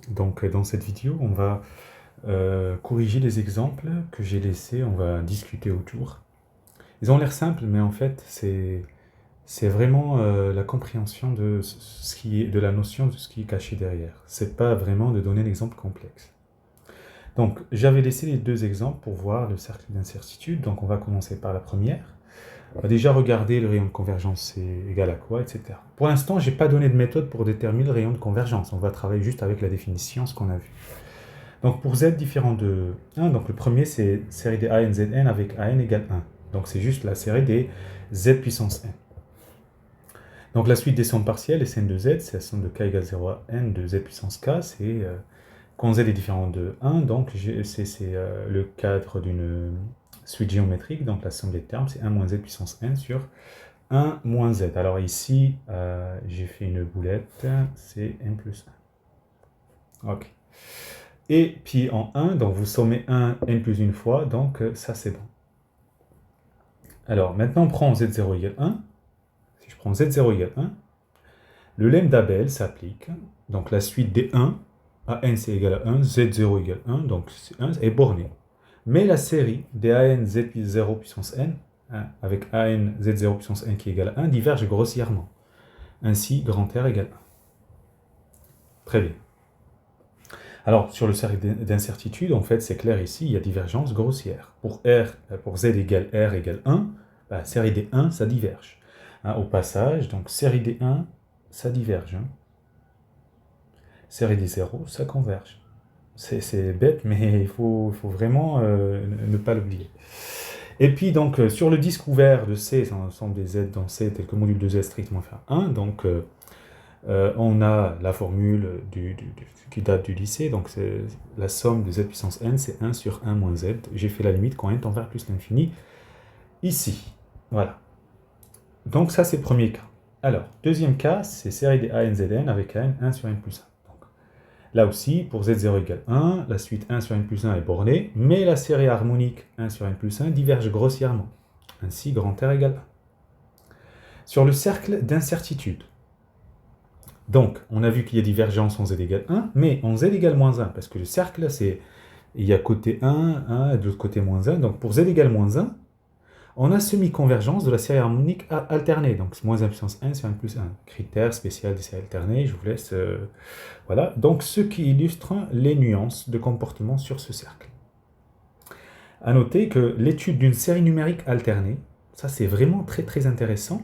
Donc dans cette vidéo, on va corriger les exemples que j'ai laissés, on va discuter autour. Ils ont l'air simples, mais en fait, c'est vraiment la compréhension de de la notion de ce qui est caché derrière. C'est pas vraiment de donner l'exemple complexe. Donc, j'avais laissé les deux exemples pour voir le cercle d'incertitude. Donc, on va commencer par la première. On va déjà regarder le rayon de convergence, c'est égal à quoi, etc. Pour l'instant, je n'ai pas donné de méthode pour déterminer le rayon de convergence. On va travailler juste avec la définition, ce qu'on a vu. Donc, pour z différent de 1, donc le premier, c'est série des a n z n avec a n égale 1. Donc, c'est juste la série des z puissance n. Donc, la suite des sommes partielles, Sn de z, c'est la somme de k égale 0 à n de z puissance k, c'est quand z est différent de 1, donc c'est le cadre d'une suite géométrique, donc la somme des termes, c'est 1 moins z puissance n sur 1 moins z. Alors ici, j'ai fait une boulette, c'est n plus 1. Ok. Et puis en 1, donc vous sommez 1 n plus une fois, donc ça c'est bon. Alors maintenant on prend z0 égale 1. Si je prends z0 égale 1, le lemme d'Abel s'applique. Donc la suite des 1, a n c'est égal à 1, z0 égale 1, donc 1 est borné. Mais la série des an z0 puissance n, avec an z0 puissance n qui est égal à 1, diverge grossièrement. Ainsi, grand R égale 1. Très bien. Alors, sur le cercle d'incertitude, en fait, c'est clair ici, il y a divergence grossière. Pour z égale R égale 1, série des 1, ça diverge. Au passage, donc série des 1, ça diverge. Série des 0, ça converge. C'est bête, mais il faut vraiment ne pas l'oublier. Et puis, donc, sur le disque ouvert de C, c'est un ensemble des Z dans C, tel que module de Z strictement faire 1, donc on a la formule qui date du lycée, donc c'est la somme de Z puissance n, c'est 1 sur 1 moins Z. J'ai fait la limite quand n tend vers plus l'infini, ici. Voilà. Donc ça, c'est le premier cas. Alors, deuxième cas, c'est série des a n z n avec a n 1 sur n plus 1. Là aussi, pour z0 égale 1, la suite 1 sur n plus 1 est bornée, mais la série harmonique 1 sur n plus 1 diverge grossièrement. Ainsi, grand R égale 1. Sur le cercle d'incertitude, donc, on a vu qu'il y a divergence en z égale 1, mais en z égale moins 1, parce que le cercle, il y a côté 1, 1, et de l'autre côté moins 1. Donc, pour z égale moins 1, on a semi-convergence de la série harmonique alternée, donc c'est moins 1 puissance 1 sur 1 plus 1. Critère spécial des séries alternées, je vous laisse... voilà, donc ce qui illustre les nuances de comportement sur ce cercle. A noter que l'étude d'une série numérique alternée, ça c'est vraiment très très intéressant,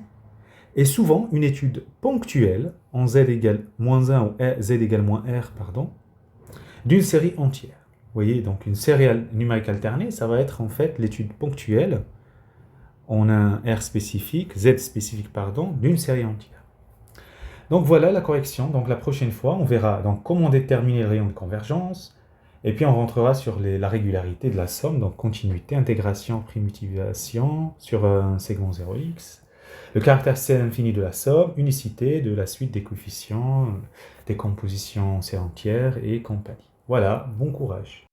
est souvent une étude ponctuelle en z égale moins 1 ou z égale moins r, pardon, d'une série entière. Vous voyez, donc une série numérique alternée, ça va être en fait l'étude ponctuelle on a un R spécifique, Z spécifique, pardon, d'une série entière. Donc voilà la correction. Donc la prochaine fois, on verra donc comment déterminer le rayon de convergence, et puis on rentrera sur la régularité de la somme, donc continuité, intégration, primitivation sur un segment 0x, le caractère C infini de la somme, unicité de la suite des coefficients, des compositions C entières et compagnie. Voilà, bon courage.